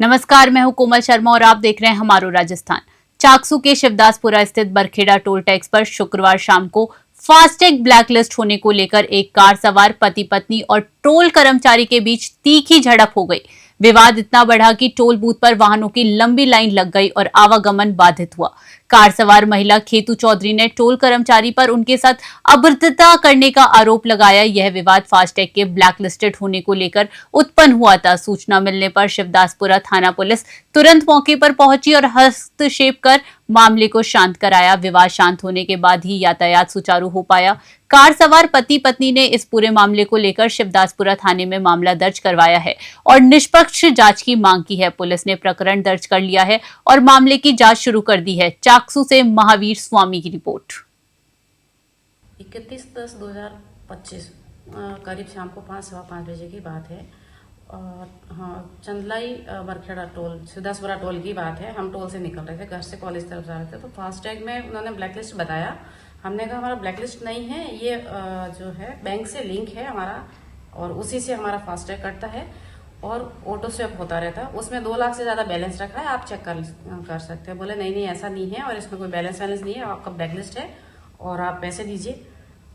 नमस्कार, मैं हूं कोमल शर्मा और आप देख रहे हैं हमारो राजस्थान। चाकसू के शिवदासपुरा स्थित बरखेड़ा टोल टैक्स पर शुक्रवार शाम को फास्टैग ब्लैकलिस्ट होने को लेकर एक कार सवार पति पत्नी और टोल कर्मचारी के बीच तीखी झड़प हो गई। विवाद इतना बढ़ा कि टोल बूथ पर वाहनों की लंबी लाइन लग गई और आवागमन बाधित हुआ। कार सवार महिला खेतू चौधरी ने टोल कर्मचारी पर उनके साथ अभद्रता करने का आरोप लगाया। यह विवाद फास्टैग के ब्लैकलिस्टेड होने को लेकर उत्पन्न हुआ था। सूचना मिलने पर शिवदासपुरा थाना पुलिस तुरंत मौके पर पहुंची और हस्तक्षेप कर मामले को शांत कराया। विवाद शांत होने के बाद ही यातायात सुचारू हो पाया। कार सवार पति पत्नी ने इस पूरे मामले को लेकर शिवदासपुरा थाने में मामला दर्ज करवाया है और निष्पक्ष जांच की मांग की है। पुलिस ने प्रकरण दर्ज कर लिया है और मामले की जांच शुरू कर दी है। चाकसू से महावीर स्वामी की रिपोर्ट। 31/10/2025 करीब शाम को 5:15 बजे की बात है। और हाँ, चंदलाई बरखेड़ा टोल शिवदासपुरा टोल की बात है। हम टोल से निकल रहे थे, घर से कॉलेज तरफ जा रहे थे, तो फास्टैग में उन्होंने ब्लैकलिस्ट बताया। हमने कहा हमारा ब्लैकलिस्ट नहीं है, ये जो है बैंक से लिंक है हमारा और उसी से हमारा फास्टैग कटता है और ऑटो स्वैप होता रहता है। उसमें 2 लाख से ज़्यादा बैलेंस रखा है, आप चेक कर सकते हैं। बोले नहीं ऐसा नहीं है और इसमें कोई बैलेंस नहीं है, आपका ब्लैकलिस्ट है और आप पैसे दीजिए।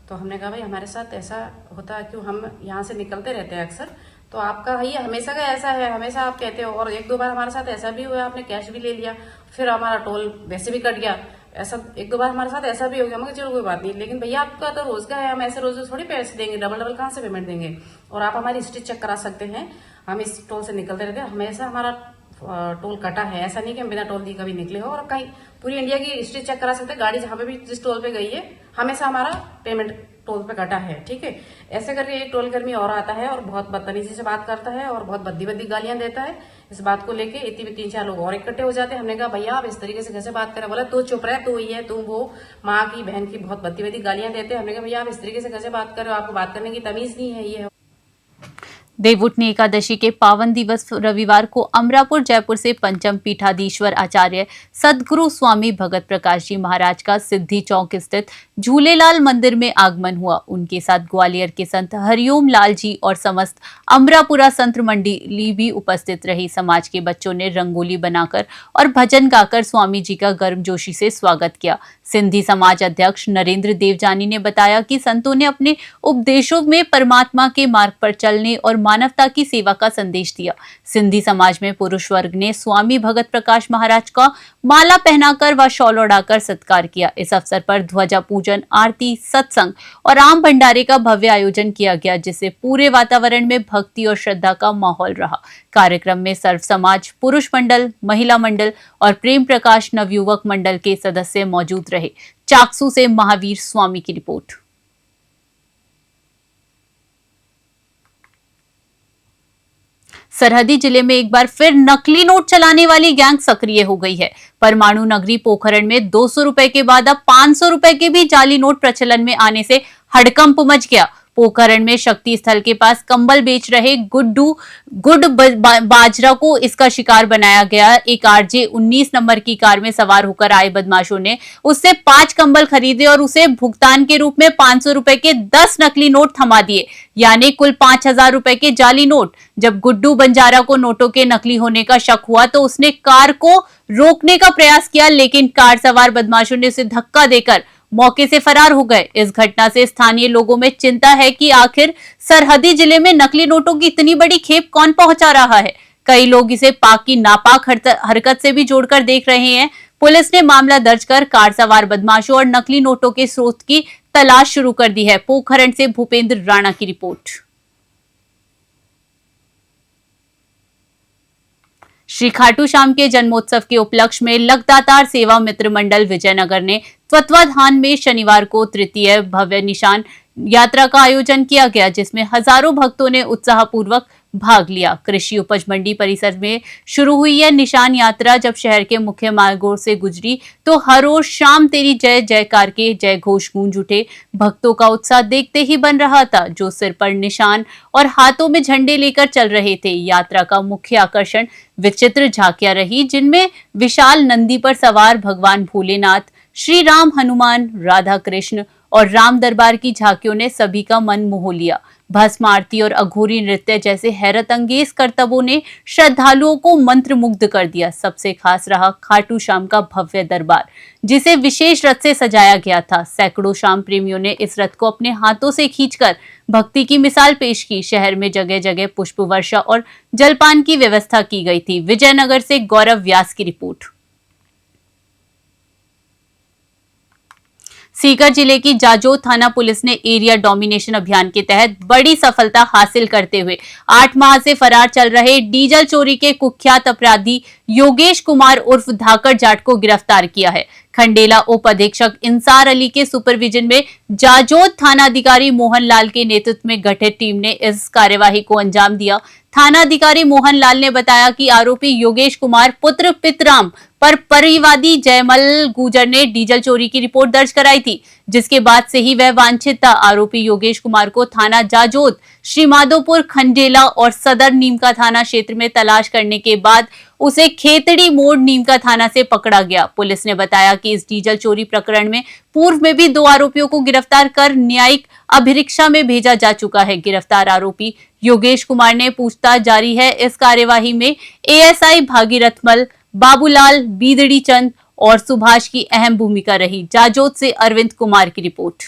तो हमने कहा भाई हमारे साथ ऐसा होता है क्यों, हम यहाँ से निकलते रहते हैं अक्सर, तो आपका ये हमेशा का ऐसा है, हमेशा आप कहते हो। और 1-2 बार हमारे साथ ऐसा भी हुआ, आपने कैश भी ले लिया, फिर हमारा टोल वैसे भी कट गया। ऐसा 1-2 बार हमारे साथ ऐसा भी हो गया। मगर चलो कोई बात नहीं, लेकिन भैया आपका तो रोज का है, हम ऐसे रोज थोड़ी पैसे देंगे, डबल कहाँ से पेमेंट देंगे। और आप हमारी हिस्ट्री चेक करा सकते हैं, हम इस टोल से निकलते रहते हैं, हमेशा हमारा टोल कटा है। ऐसा नहीं कि हम बिना टोल दिए कभी निकले हो। और कहीं पूरी इंडिया की हिस्ट्री चेक करा सकते हैं, गाड़ी जहां पे भी जिस टोल पे गई है हमेशा हमारा पेमेंट टोल पे कटा है, ठीक है। ऐसे करके एक टोल कर्मी और आता है और बहुत बदतमीजी से बात करता है और बहुत भद्दी गालियां देता है। इस बात को लेके इतनी में 3-4 लोग और इकट्ठे हो जाते हैं। हमने कहा भैया आप इस तरीके से कैसे बात करें। बोला तू चुप रहे, तू ये तू वो, माँ की बहन की बहुत भद्दी गालियां देते हैं। हमने कहा भैया आप इस तरीके से कैसे बात कर रहे हो, आपको बात करने की तमीज नहीं है। ये देवउठनी एकादशी के पावन दिवस रविवार को अमरापुर जयपुर से पंचम पीठाधीश्वर आचार्य सदगुरु स्वामी भगत प्रकाश जी महाराज का सिद्धि चौक स्थित झूलेलाल मंदिर में आगमन हुआ। उनके साथ ग्वालियर के संत हरिओम लाल जी और समस्त अमरापुरा संत मंडली भी उपस्थित रही। समाज के बच्चों ने रंगोली बनाकर और भजन गाकर स्वामी जी का गर्मजोशी से स्वागत किया। सिंधी समाज अध्यक्ष नरेंद्र देवजानी ने बताया कि संतों ने अपने उपदेशों में परमात्मा के मार्ग पर चलने और मानवता की सेवा का संदेश दिया। सिंधी समाज में पुरुष वर्ग ने स्वामी भगत प्रकाश महाराज का माला पहनाकर व शॉल ओढ़ाकर सत्कार किया। इस अवसर पर ध्वजा पूजन, आरती, सत्संग और आम भंडारे का भव्य आयोजन किया गया, जिससे पूरे वातावरण में भक्ति और श्रद्धा का माहौल रहा। कार्यक्रम में सर्व समाज, पुरुष मंडल, महिला मंडल और प्रेम प्रकाश नवयुवक मंडल के सदस्य मौजूद रहे। चाकसू से महावीर स्वामी की रिपोर्ट। सरहदी जिले में एक बार फिर नकली नोट चलाने वाली गैंग सक्रिय हो गई है। परमाणु नगरी पोखरण में 200 रुपए के बाद अब 500 रुपए के भी जाली नोट प्रचलन में आने से हड़कंप मच गया। पोखरण में शक्ति स्थल के पास कंबल बेच रहे गुड बाजरा को इसका शिकार बनाया गया। एक आरजे 19 नंबर की कार में सवार होकर आए बदमाशों ने उससे 5 कंबल खरीदे और उसे भुगतान के रूप में 500 रुपए के 10 नकली नोट थमा दिए, यानी कुल 5000 रुपए के जाली नोट। जब गुड्डू बंजारा को नोटों के नकली होने का शक हुआ तो उसने कार को रोकने का प्रयास किया, लेकिन कार सवार बदमाशों ने उसे धक्का देकर मौके से फरार हो गए। इस घटना से स्थानीय लोगों में चिंता है कि आखिर सरहदी जिले में नकली नोटों की इतनी बड़ी खेप कौन पहुंचा रहा है। कई लोग इसे पाक की नापाक हरकत से भी जोड़कर देख रहे हैं। पुलिस ने मामला दर्ज कर कार सवार बदमाशों और नकली नोटों के स्रोत की तलाश शुरू कर दी है। पोखरण से भूपेंद्र राणा की रिपोर्ट। श्री खाटू श्याम के जन्मोत्सव के उपलक्ष्य में लगातार सेवा मित्र मंडल विजयनगर ने तत्वाधान में शनिवार को तृतीय भव्य निशान यात्रा का आयोजन किया गया, जिसमें हजारों भक्तों ने उत्साहपूर्वक भाग लिया। कृषि उपज मंडी परिसर में शुरू हुई यह निशान यात्रा जब शहर के मुख्य मार्गों से गुजरी तो हर ओर शाम तेरी जय जयकार के जय घोष गूंज उठे। भक्तों का उत्साह देखते ही बन रहा था, जो सिर पर निशान और हाथों में झंडे लेकर चल रहे थे। यात्रा का मुख्य आकर्षण विचित्र झांकियां रही, जिनमें विशाल नंदी पर सवार भगवान भोलेनाथ, श्री राम, हनुमान, राधा कृष्ण और राम दरबार की झांकियों ने सभी का मन मोह लिया। भस्म आरती और अघोरी नृत्य जैसे हैरत अंगेज करतबों ने श्रद्धालुओं को मंत्रमुग्ध कर दिया। सबसे खास रहा खाटू श्याम का भव्य दरबार, जिसे विशेष रथ से सजाया गया था। सैकड़ों श्याम प्रेमियों ने इस रथ को अपने हाथों से खींचकर भक्ति की मिसाल पेश की। शहर में जगह जगह पुष्प वर्षा और जलपान की व्यवस्था की गई थी। विजयनगर से गौरव व्यास की रिपोर्ट। सीकर जिले की जाजोद थाना पुलिस ने एरिया डोमिनेशन अभियान के तहत बड़ी सफलता हासिल करते हुए 8 माह से फरार चल रहे डीजल चोरी के कुख्यात अपराधी योगेश कुमार उर्फ धाकड़ जाट को गिरफ्तार किया है। खंडेला उप अधीक्षक इंसार अली के सुपरविजन में जाजोद थाना अधिकारी मोहन लाल के नेतृत्व में गठित टीम ने इस कार्यवाही को अंजाम दिया। थाना अधिकारी मोहन लाल ने बताया कि आरोपी योगेश कुमार पुत्र पितराम पर परिवादी जयमल गुजर ने डीजल चोरी की रिपोर्ट दर्ज कराई थी, जिसके बाद से ही वह वांछित था। आरोपी योगेश कुमार को थाना जाजोद, श्रीमाधोपुर, खंडेला और सदर नीमका थाना क्षेत्र में तलाश करने के बाद उसे खेतड़ी मोड़ नीमका थाना से पकड़ा गया। पुलिस ने बताया कि इस डीजल चोरी प्रकरण में पूर्व में भी 2 आरोपियों को गिरफ्तार कर न्यायिक अभिरक्षा में भेजा जा चुका है। गिरफ्तार आरोपी योगेश कुमार ने पूछताछ जारी है। इस कार्यवाही में एएसआई भागीरथ मल, बाबूलाल, बीदड़ी चंद और सुभाष की अहम भूमिका रही। जाजोद से अरविंद कुमार की रिपोर्ट।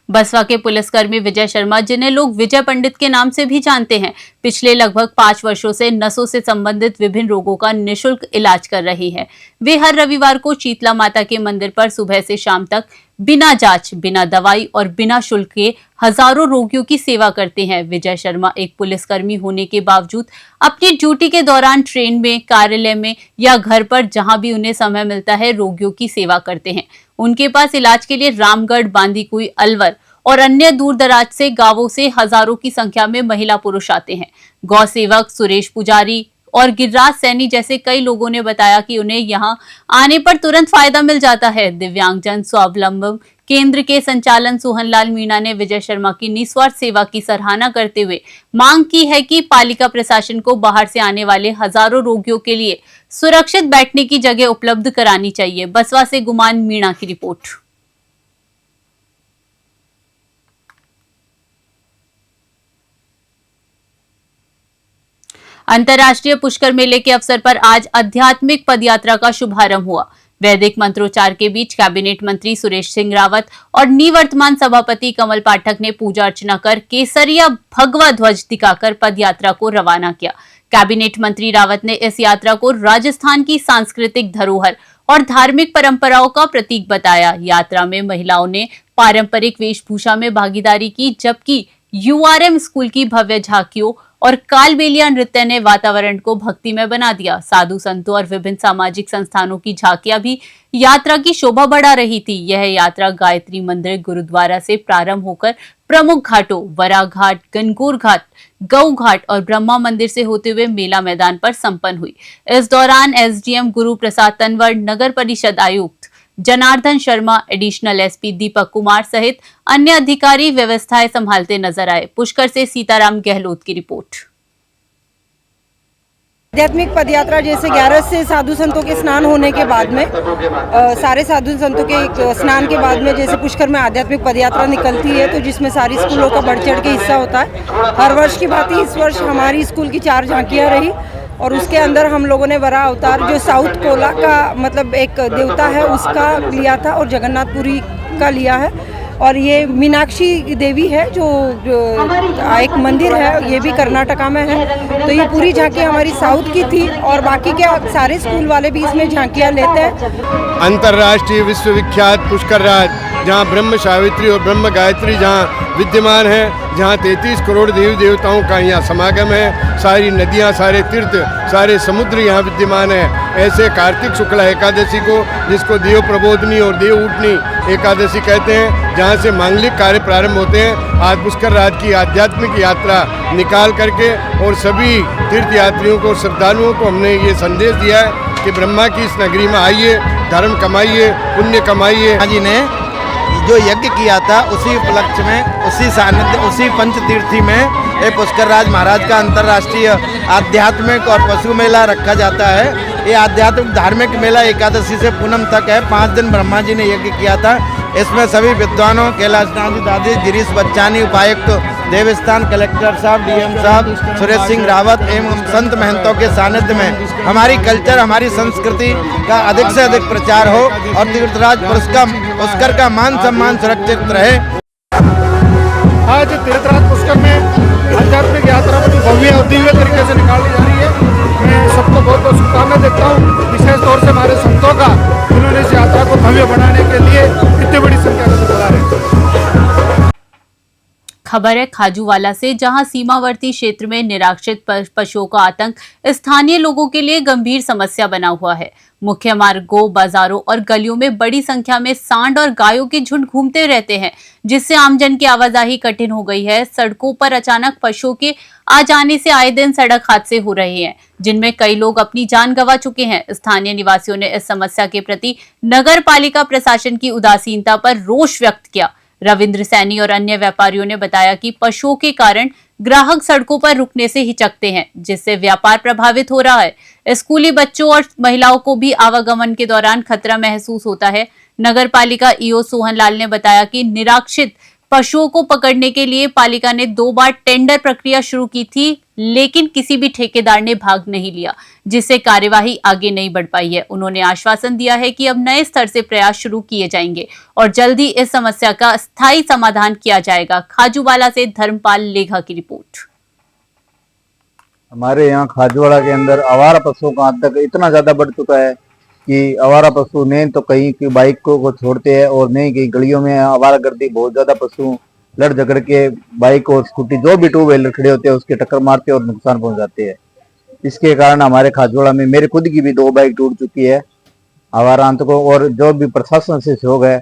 बसवा के पुलिसकर्मी विजय शर्मा, जिन्हें लोग विजय पंडित के नाम से भी जानते हैं, पिछले लगभग 5 वर्षों से नसों से संबंधित विभिन्न रोगों का निःशुल्क इलाज कर रहे हैं। वे हर रविवार को शीतला माता के मंदिर पर सुबह से शाम तक बिना जांच, बिना दवाई और बिना शुल्क के हजारों रोगियों की सेवा करते हैं। विजय शर्मा एक पुलिसकर्मी होने के बावजूद अपनी ड्यूटी के दौरान ट्रेन में, कार्यालय में या घर पर जहां भी उन्हें समय मिलता है, रोगियों की सेवा करते हैं। उनके पास इलाज के लिए रामगढ़, बांदीकुई, अलवर और अन्य दूर दराज से गांवों से हजारों की संख्या में महिला पुरुष आते हैं। गौ सेवक सुरेश पुजारी और गिरिराज सैनी जैसे कई लोगों ने बताया कि उन्हें यहां आने पर तुरंत फायदा मिल जाता है। दिव्यांगजन स्वावलंबन केंद्र के संचालन सोहनलाल मीणा ने विजय शर्मा की निस्वार्थ सेवा की सराहना करते हुए मांग की है कि पालिका प्रशासन को बाहर से आने वाले हजारों रोगियों के लिए सुरक्षित बैठने की जगह उपलब्ध करानी चाहिए। बसवा से गुमान मीणा की रिपोर्ट। अंतर्राष्ट्रीय पुष्कर मेले के अवसर पर आज आध्यात्मिक पदयात्रा का शुभारंभ हुआ। वैदिक मंत्रोच्चार के बीच कैबिनेट मंत्री सुरेश सिंह रावत और निवर्तमान सभापति कमल पाठक ने पूजा अर्चना कर केसरिया भगवा ध्वज दिखाकर पदयात्रा को रवाना किया। कैबिनेट मंत्री रावत ने इस यात्रा को राजस्थान की सांस्कृतिक धरोहर और धार्मिक परंपराओं का प्रतीक बताया। यात्रा में महिलाओं ने पारंपरिक वेशभूषा में भागीदारी की, जबकि यूआरएम स्कूल की भव्य झांकियों और कालबेलिया नृत्य ने वातावरण को भक्तिमय बना दिया। साधु संतों और विभिन्न सामाजिक संस्थानों की झांकियां भी यात्रा की शोभा बढ़ा रही थी। यह यात्रा गायत्री मंदिर, गुरुद्वारा से प्रारंभ होकर प्रमुख घाटों वरा घाट, गनगौर घाट, गऊ घाट और ब्रह्मा मंदिर से होते हुए मेला मैदान पर संपन्न हुई। इस दौरान एसडीएम गुरु प्रसाद तंवर, नगर परिषद आयुक्त जनार्दन शर्मा, एडिशनल एसपी दीपक कुमार सहित अन्य अधिकारी व्यवस्थाएं संभालते नजर आए। पुष्कर से सीताराम गहलोत की रिपोर्ट। आध्यात्मिक पदयात्रा जैसे 11 से साधु संतों के स्नान होने के बाद में सारे साधु संतों के स्नान के बाद में जैसे पुष्कर में आध्यात्मिक पदयात्रा निकलती है, तो जिसमें सारी स्कूलों का बढ़ चढ़ के हिस्सा होता है। हर वर्ष की बात ही इस वर्ष हमारी स्कूल की 4 झांकियाँ रही और उसके अंदर हम लोगों ने वरा अवतार जो साउथ कोला का मतलब एक देवता है उसका लिया था और जगन्नाथपुरी का लिया है। और ये मीनाक्षी देवी है जो एक मंदिर है, ये भी कर्नाटका में है। तो ये पूरी झांकी हमारी साउथ की थी और बाकी के सारे स्कूल वाले भी इसमें झांकियाँ लेते हैं। अंतर्राष्ट्रीय विश्वविख्यात पुष्कर राज, जहाँ ब्रह्म सावित्री और ब्रह्म गायत्री जहाँ विद्यमान है, जहाँ 33 करोड़ देवी देवताओं का यहाँ समागम है, सारी नदियाँ, सारे तीर्थ, सारे समुद्र यहाँ विद्यमान है। ऐसे कार्तिक शुक्ला एकादशी को, जिसको देव प्रबोधनी और देव उठनी एकादशी कहते हैं, जहाँ से मांगलिक कार्य प्रारंभ होते हैं, आज पुष्कर राज की आध्यात्मिक यात्रा निकाल करके और सभी तीर्थ यात्रियों को, श्रद्धालुओं को हमने ये संदेश दिया है कि ब्रह्मा की इस नगरी में आइए, धर्म कमाइए, पुण्य कमाइए। जी ने जो यज्ञ किया था उसी उपलक्ष्य में, उसी सानिध्य, उसी पंचतीर्थी में पुष्कर राज महाराज का अंतर्राष्ट्रीय आध्यात्मिक और पशु मेला रखा जाता है। ये आध्यात्मिक धार्मिक मेला एकादशी से पूनम तक है। 5 दिन ब्रह्मा जी ने यज्ञ किया था। इसमें सभी विद्वानों कैलाशनाथ जी दादी, गिरीश बच्चानी, उपायुक्त देवस्थान, कलेक्टर साहब, डीएम साहब, सुरेश सिंह रावत एवं संत महंतों के सानिध्य में हमारी कल्चर, हमारी संस्कृति का अधिक से अधिक प्रचार हो और तीर्थराज पुष्कर का मान सम्मान सुरक्षित रहे। आज तीर्थराज पुष्कर में आध्यात्मिक यात्रा बड़ी भव्य और दिव्य तरीके से निकाली जा रही है। मैं सबको बहुत बहुत शुभकामनाएं देता हूँ, विशेष तौर से हमारे संतों का, उन्होंने इस यात्रा को भव्य बनाने के लिए इतनी बड़ी संख्या में बुला रहे हैं। खबर है खाजूवाला से, जहां सीमावर्ती क्षेत्र में निराश्रित पशुओं का आतंक स्थानीय लोगों के लिए गंभीर समस्या बना हुआ है। मुख्य मार्गों, बाजारों और गलियों में बड़ी संख्या में सांड और गायों के झुंड घूमते रहते हैं, जिससे आमजन की आवाजाही कठिन हो गई है। सड़कों पर अचानक पशुओं के आ जाने से आए दिन सड़क हादसे हो रहे हैं, जिनमें कई लोग अपनी जान गंवा चुके हैं। स्थानीय निवासियों ने इस समस्या के प्रति नगर पालिका प्रशासन की उदासीनता पर रोष व्यक्त किया। रविंद्र सैनी और अन्य व्यापारियों ने बताया कि पशुओं के कारण ग्राहक सड़कों पर रुकने से हिचकते हैं, जिससे व्यापार प्रभावित हो रहा है। स्कूली बच्चों और महिलाओं को भी आवागमन के दौरान खतरा महसूस होता है। नगर पालिका ईओ सोहन लाल ने बताया कि निराश्रित पशुओं को पकड़ने के लिए पालिका ने 2 बार टेंडर प्रक्रिया शुरू की थी, लेकिन किसी भी ठेकेदार ने भाग नहीं लिया, जिससे कार्यवाही आगे नहीं बढ़ पाई है। उन्होंने आश्वासन दिया है कि अब नए स्तर से प्रयास शुरू किए जाएंगे और जल्द ही इस समस्या का स्थायी समाधान किया जाएगा। खाजूवाला से धर्मपाल लेघा की रिपोर्ट। हमारे यहाँ खाजूवाड़ा के अंदर आवारा पशुओं का आतंक इतना ज्यादा बढ़ चुका है कि आवारा पशु ने तो कहीं की बाइक को छोड़ते हैं और नहीं कहीं गलियों में आवारागर्दी, बहुत ज्यादा पशु लड़ झगड़ के बाइक और स्कूटी जो भी 2 व्हीलर खड़े होते हैं उसके टक्कर मारते हैं और नुकसान पहुंचाते हैं। इसके कारण हमारे खाजूवाड़ा में मेरे खुद की भी 2 बाइक टूट चुकी है आवारा आतंकों। और जो भी प्रशासन से सहयोग है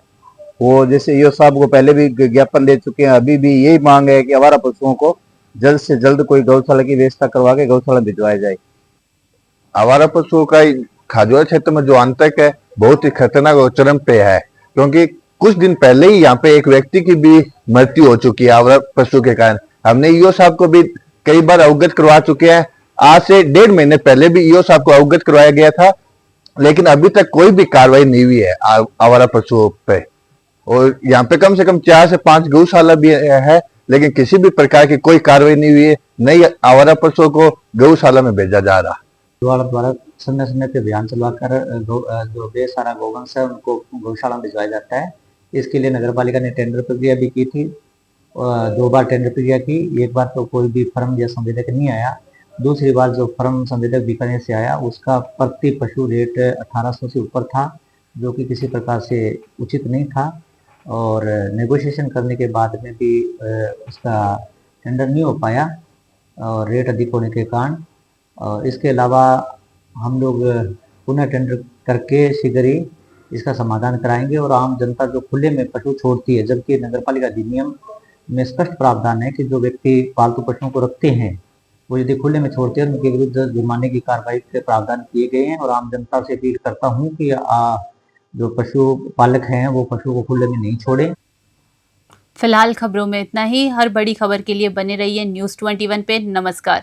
वो, जैसे ईओ साहब को पहले भी ज्ञापन दे चुके हैं, अभी भी यही मांग है कि आवारा पशुओं को जल्द से जल्द कोई गौशाला की व्यवस्था करवा के गौशाला भिजवाया जाए। आवारा पशुओं का खाजूवाड़ा क्षेत्र में जो आतंक है बहुत ही खतरनाक और चरम पे है, क्योंकि कुछ दिन पहले ही यहाँ पे एक व्यक्ति की भी मृत्यु हो चुकी है आवारा पशु के कारण। हमने ईओ साहब को भी कई बार अवगत करवा चुके हैं। आज से 1.5 महीने पहले भी ईओ साहब को अवगत करवाया गया था, लेकिन अभी तक कोई भी कार्रवाई नहीं हुई है आवारा पशुओं पे। और यहाँ पे कम से कम 4 से 5 गौशाला भी है, लेकिन किसी भी प्रकार की कोई कार्रवाई नहीं हुई है। नई आवारा पशुओं को गौशाला में भेजा जा रहा। द्वारा समय समय पे अभियान चलवाकर जो बेसहारा गौवंश है उनको गौशाला में भिजवाया जाता है। इसके लिए नगर पालिका ने टेंडर प्रक्रिया भी की थी, 2 बार टेंडर प्रक्रिया की। एक बार तो कोई भी फर्म या संवेदक नहीं आया, दूसरी बार जो फर्म संवेदक बीकानेर से आया उसका प्रति पशु रेट 1800 से ऊपर था, जो कि किसी प्रकार से उचित नहीं था। और नेगोशिएशन करने के बाद में भी उसका टेंडर नहीं हो पाया और रेट अधिक होने के कारण। और इसके अलावा हम लोग पुनः टेंडर करके शीघ्र ही इसका समाधान कराएंगे। और आम जनता जो खुले में पशु छोड़ती है, जबकि नगरपालिका अधिनियम में स्पष्ट प्रावधान है कि जो व्यक्ति पालतू पशुओं को रखते हैं वो यदि खुले में छोड़ते हैं उनके विरुद्ध जुर्माने की कार्रवाई के प्रावधान किए गए हैं। और आम जनता से अपील करता हूँ कि जो पशु पालक हैं वो पशु को खुले में नहीं छोड़ें। फिलहाल खबरों में इतना ही। हर बड़ी खबर के लिए बने रहिए न्यूज़ 21 पे। नमस्कार।